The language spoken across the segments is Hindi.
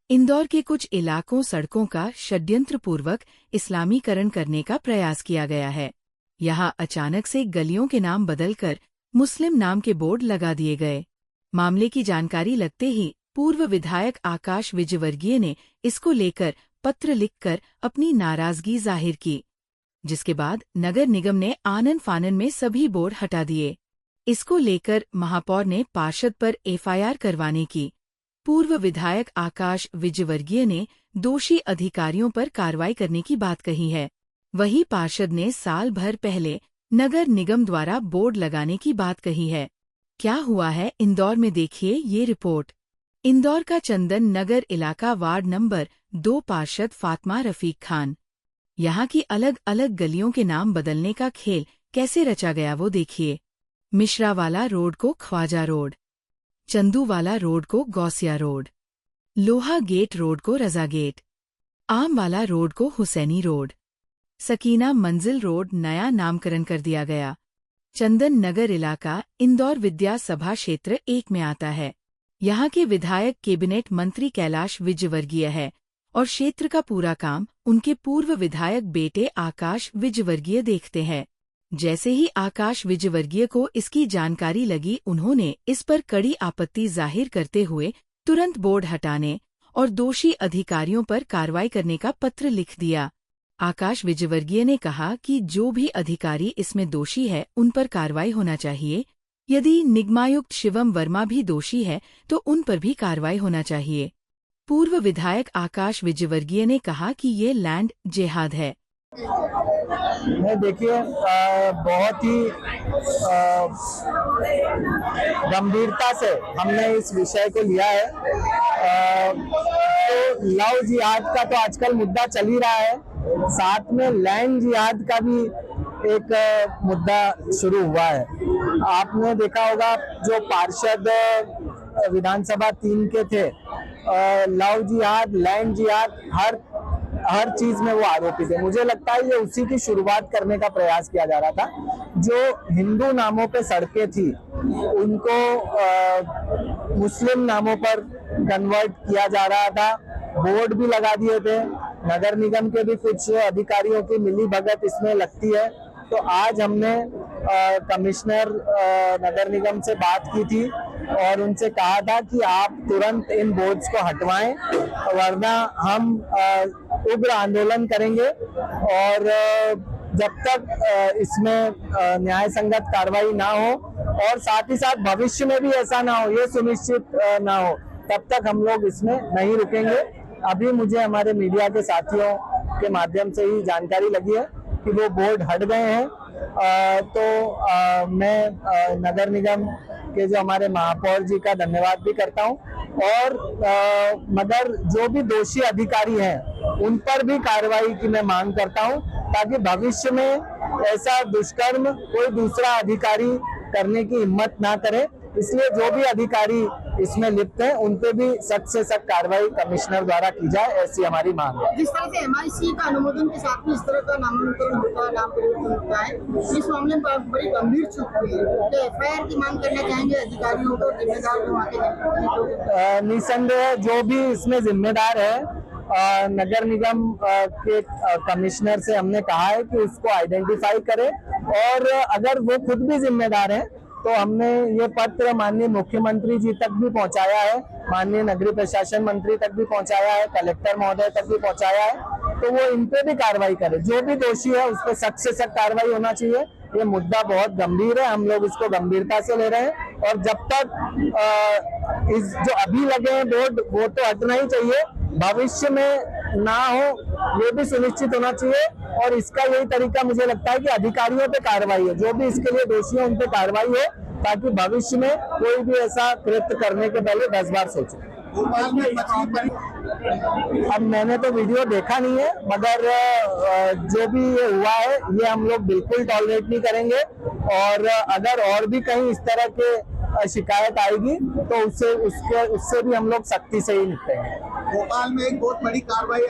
इंदौर के कुछ इलाकों सड़कों का षड्यंत्रपूर्वक इस्लामीकरण करने का प्रयास किया गया है। यहाँ अचानक से गलियों के नाम बदलकर मुस्लिम नाम के बोर्ड लगा दिए गए। मामले की जानकारी लगते ही पूर्व विधायक आकाश विजयवर्गीय ने इसको लेकर पत्र लिखकर अपनी नाराजगी जाहिर की, जिसके बाद नगर निगम ने आनन फानन में सभी बोर्ड हटा दिए। इसको लेकर महापौर ने पार्षद पर एफआईआर करवाने की। पूर्व विधायक आकाश विजयवर्गीय ने दोषी अधिकारियों पर कार्रवाई करने की बात कही है। वहीं पार्षद ने साल भर पहले नगर निगम द्वारा बोर्ड लगाने की बात कही है। क्या हुआ है इंदौर में, देखिए ये रिपोर्ट। इंदौर का चंदन नगर इलाका वार्ड नंबर 2 पार्षद फातिमा रफीक खान। यहाँ की अलग अलग गलियों के नाम बदलने का खेल कैसे रचा गया वो देखिए। मिश्रावाला रोड को ख्वाजा रोड, चंदूवाला रोड को गौसिया रोड, लोहा गेट रोड को रजा गेट, आमवाला रोड को हुसैनी रोड, सकीना मंजिल रोड नया नामकरण कर दिया गया। चंदन नगर इलाका इंदौर विद्या सभा क्षेत्र 1 में आता है। यहाँ के विधायक कैबिनेट मंत्री कैलाश विजयवर्गीय है और क्षेत्र का पूरा काम उनके पूर्व विधायक बेटे आकाश विजयवर्गीय देखते हैं। जैसे ही आकाश विजयवर्गीय को इसकी जानकारी लगी, उन्होंने इस पर कड़ी आपत्ति जाहिर करते हुए तुरंत बोर्ड हटाने और दोषी अधिकारियों पर कार्रवाई करने का पत्र लिख दिया। आकाश विजयवर्गीय ने कहा कि जो भी अधिकारी इसमें दोषी है उन पर कार्रवाई होना चाहिए। यदि निगमायुक्त शिवम वर्मा भी दोषी है तो उन पर भी कार्रवाई होना चाहिए। पूर्व विधायक आकाश विजयवर्गीय ने कहा कि ये लैंड जिहाद है। देखिए, बहुत ही गंभीरता से हमने इस विषय को लिया है। तो लव जिहाद का तो आजकल मुद्दा चल ही रहा है, साथ में लैंड जिहाद का भी एक मुद्दा शुरू हुआ है। आपने देखा होगा जो पार्षद विधानसभा 3 के थे, लव जिहाद, लैंड जिहाद, हर चीज में वो आरोपित है। मुझे लगता है ये उसी की शुरुआत करने का प्रयास किया जा रहा था। जो हिंदू नामों पे सड़कें थी उनको मुस्लिम नामों पर कन्वर्ट किया जा रहा था। बोर्ड भी लगा दिए थे। नगर निगम के भी कुछ अधिकारियों की मिली भगत इसमें लगती है। तो आज हमने कमिश्नर नगर निगम से बात की थी और उनसे कहा था कि आप तुरंत इन बोर्ड्स को हटवाएं, वरना हम उग्र आंदोलन करेंगे और जब तक इसमें न्याय संगत कार्रवाई ना हो और साथ ही साथ भविष्य में भी ऐसा ना हो, ये सुनिश्चित ना हो, तब तक हम लोग इसमें नहीं रुकेंगे। अभी मुझे हमारे मीडिया के साथियों के माध्यम से ही जानकारी लगी है कि वो बोर्ड हट गए हैं। मैं नगर निगम के जो हमारे महापौर जी का धन्यवाद भी करता हूं और मगर जो भी दोषी अधिकारी हैं उन पर भी कार्रवाई की मैं मांग करता हूं, ताकि भविष्य में ऐसा दुष्कर्म कोई दूसरा अधिकारी करने की हिम्मत ना करे। इसलिए जो भी अधिकारी इसमें लिप्त हैं उन पे भी सख्त से सख्त कार्रवाई कमिश्नर द्वारा की जाए, ऐसी हमारी मांग है। जिस तरह से एमआईसी का अनुमोदन के साथ में इस तरह का नामांकन होता है, नाम परिवर्तन होता है, इस मामले में बड़ी गंभीर चूक हुई है। तो एफआईआर की मांग करना चाहेंगे अधिकारियों को, जिम्मेदार को। निसंदेह जो भी इसमें जिम्मेदार है, नगर निगम के कमिश्नर से हमने कहा है कि उसको आइडेंटिफाई करे और अगर वो खुद भी जिम्मेदार है तो हमने ये पत्र माननीय मुख्यमंत्री जी तक भी पहुंचाया है, माननीय नगरीय प्रशासन मंत्री तक भी पहुंचाया है, कलेक्टर महोदय तक भी पहुंचाया है। तो वो इन पे भी कार्रवाई करे, जो भी दोषी है उस पर सख्त से सख्त कार्रवाई होना चाहिए। ये मुद्दा बहुत गंभीर है, हम लोग इसको गंभीरता से ले रहे हैं और जब तक इस जो अभी लगे हैं बोर्ड वो तो हटना ही चाहिए, भविष्य में ना हो ये भी सुनिश्चित होना चाहिए। और इसका यही तरीका मुझे लगता है कि अधिकारियों पे कार्रवाई है, जो भी इसके लिए दोषी है उन पे कार्रवाई हो, ताकि भविष्य में कोई भी ऐसा कृत्य करने के पहले 10 बार सोचे। अब मैंने तो वीडियो देखा नहीं है, मगर जो भी ये हुआ है ये हम लोग बिल्कुल टॉलरेट नहीं करेंगे और अगर और भी कहीं इस तरह के शिकायत आएगी तो उससे भी हम लोग सख्ती से ही निपटेंगे। भोपाल में एक बहुत बड़ी कार्रवाई।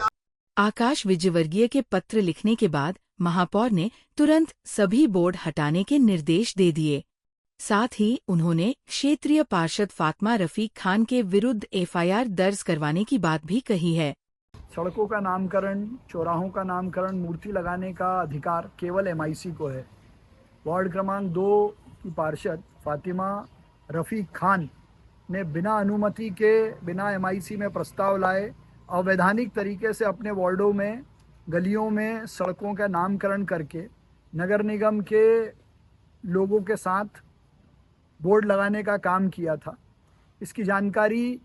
आकाश विजयवर्गीय के पत्र लिखने के बाद महापौर ने तुरंत सभी बोर्ड हटाने के निर्देश दे दिए। साथ ही उन्होंने क्षेत्रीय पार्षद फातिमा रफीक खान के विरुद्ध एफआईआर दर्ज करवाने की बात भी कही है। सड़कों का नामकरण, चौराहों का नामकरण, मूर्ति लगाने का अधिकार केवल एमआईसी को है। वार्ड क्रमांक 2 की पार्षद फातिमा रफीक खान ने बिना अनुमति के, बिना एमआईसी में प्रस्ताव लाए अवैधानिक तरीके से अपने वार्डों में, गलियों में सड़कों का नामकरण करके नगर निगम के लोगों के साथ बोर्ड लगाने का काम किया था। इसकी जानकारी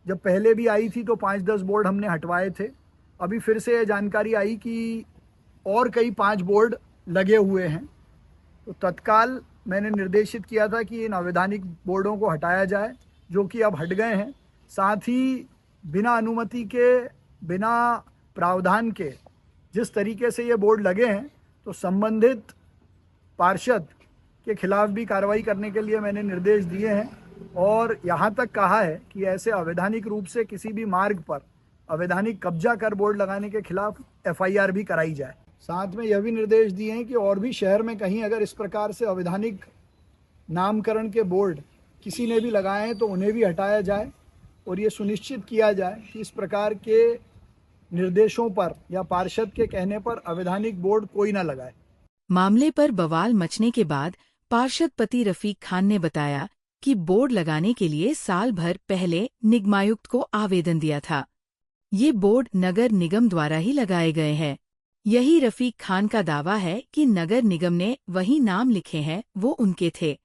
जब पहले भी आई थी तो 5-10 बोर्ड हमने हटवाए थे। अभी फिर से ये जानकारी आई कि और कई 5 बोर्ड लगे हुए हैं, तो तत्काल मैंने निर्देशित किया था कि इन अवैधानिक बोर्डों को हटाया जाए, जो कि अब हट गए हैं। साथ ही बिना अनुमति के, बिना प्रावधान के जिस तरीके से ये बोर्ड लगे हैं, तो संबंधित पार्षद के खिलाफ भी कार्रवाई करने के लिए मैंने निर्देश दिए हैं और यहाँ तक कहा है कि ऐसे अवैधानिक रूप से किसी भी मार्ग पर अवैधानिक कब्जा कर बोर्ड लगाने के खिलाफ एफआईआर भी कराई जाए। साथ में यह भी निर्देश दिए हैं कि और भी शहर में कहीं अगर इस प्रकार से अवैधानिक नामकरण के बोर्ड किसी ने भी लगाए हैं तो उन्हें भी हटाया जाए और ये सुनिश्चित किया जाए कि इस प्रकार के निर्देशों पर या पार्षद के कहने पर अवैधानिक बोर्ड कोई ना लगाए। मामले पर बवाल मचने के बाद पार्षद पति रफीक खान ने बताया कि बोर्ड लगाने के लिए साल भर पहले निगमायुक्त को आवेदन दिया था। ये बोर्ड नगर निगम द्वारा ही लगाए गए हैं। यही रफीक खान का दावा है कि नगर निगम ने वही नाम लिखे हैं वो उनके थे।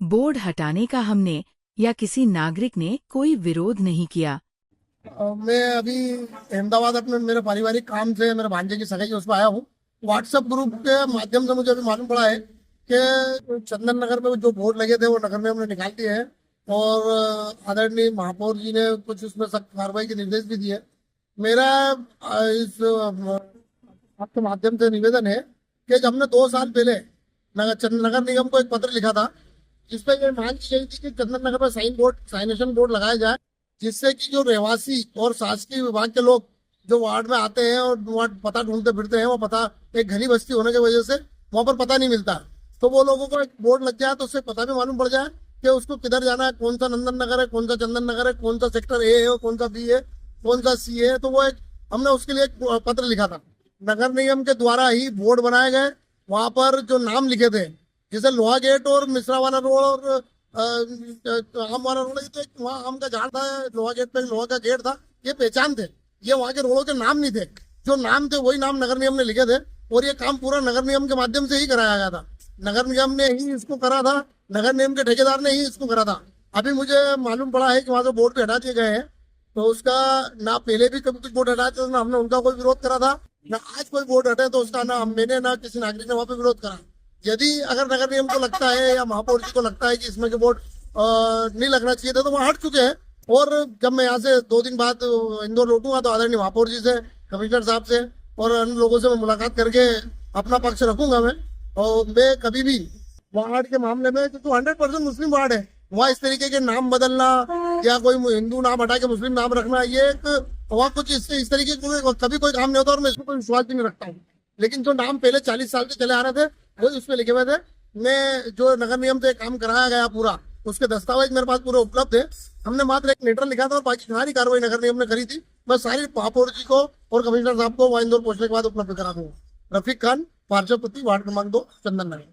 बोर्ड हटाने का हमने या किसी नागरिक ने कोई विरोध नहीं किया। मैं अभी अहमदाबाद अपने मेरे पारिवारिक काम से मेरे भांजे की सगाई उस पर आया हूँ। व्हाट्सएप ग्रुप के माध्यम से मुझे अभी मालूम पड़ा है कि चंदन नगर में जो बोर्ड लगे थे वो नगर निगम ने निकाल दिए हैं और आदरणीय महापौर जी ने कुछ उसमें सख्त कार्रवाई के निर्देश भी दिए। मेरा इस आपके माध्यम से निवेदन है कि जब हमने 2 साल पहले नगर निगम को एक पत्र लिखा था जिसपे ये मांग की गई थी कि चंदन नगर पर साइनेशन बोर्ड लगाया जाए, जिससे कि जो रहवासी और शासकीय विभाग के लोग जो वार्ड में आते हैं और वार्ड पता ढूंढते फिरते हैं, वो पता एक घनी बस्ती होने की वजह से वहाँ पर पता नहीं मिलता, तो वो लोगों को एक बोर्ड लग जाए तो उससे पता भी मालूम पड़ जाए कि उसको किधर जाना है, कौन सा नंदन नगर है, कौन सा चंदन नगर है, कौन सा सेक्टर ए है, कौन सा बी है, कौन सा सी है। तो वो एक हमने उसके लिए एक पत्र लिखा था। नगर निगम के द्वारा ही बोर्ड बनाए गए। वहाँ पर जो नाम लिखे थे, जैसे लोहा गेट और मिश्रा वाला रोड और आम वाला रोड, तो वहाँ आम का झाड़ था, लोहा गेट पे लोहा का गेट था, ये पहचान थे। ये वहाँ के रोडों के नाम नहीं थे, जो नाम थे वही नाम नगर निगम ने लिखे थे और ये काम पूरा नगर निगम के माध्यम से ही कराया गया था। नगर निगम ने ही इसको करा था, नगर निगम के ठेकेदार ने ही इसको करा था। अभी मुझे मालूम पड़ा है कि वहाँ से बोर्ड पे हटा दिए गए हैं, तो उसका ना पहले भी कभी कुछ बोर्ड हटाए थे, ना हमने उनका कोई विरोध करा था, ना आज कोई बोर्ड हटे तो उसका ना मैंने ना किसी नागरिक ने वहाँ पे विरोध करा। यदि अगर नगर निगम को लगता है या महापौर जी को लगता है कि इसमें के बोर्ड नहीं लगना चाहिए था तो वहाँ हट चुके हैं। और जब मैं यहाँ से 2 दिन बाद इंदौर लौटूंगा तो आदरणीय महापौर जी से, कमिश्नर साहब से और अन्य लोगों से मैं मुलाकात करके अपना पक्ष रखूंगा मैं। और मैं कभी भी वार्ड के मामले में, तो 100% मुस्लिम वार्ड है, वहाँ इस तरीके के नाम बदलना या कोई हिंदू नाम हटा के मुस्लिम नाम रखना, ये एक वहाँ कुछ इस तरीके का कभी कोई काम नहीं होता और मैं इसमें कोई विश्वास भी नहीं रखता हूँ। लेकिन जो नाम पहले 40 साल से चले आ रहे थे वही उसमें लिखे हुए थे। मैं जो नगर निगम से काम कराया गया पूरा, उसके दस्तावेज मेरे पास पूरे उपलब्ध है। हमने मात्र एक लेटर लिखा था और बाकी सारी कार्रवाई नगर निगम ने करी थी। मैं सारी महापौर जी को और कमिश्नर साहब को वहाँ इंदौर पहुंचने के बाद उपलब्ध करा दूंगा। रफीक खान, पार्षद पति, वार्ड क्रमांक 2, चंदन नगर।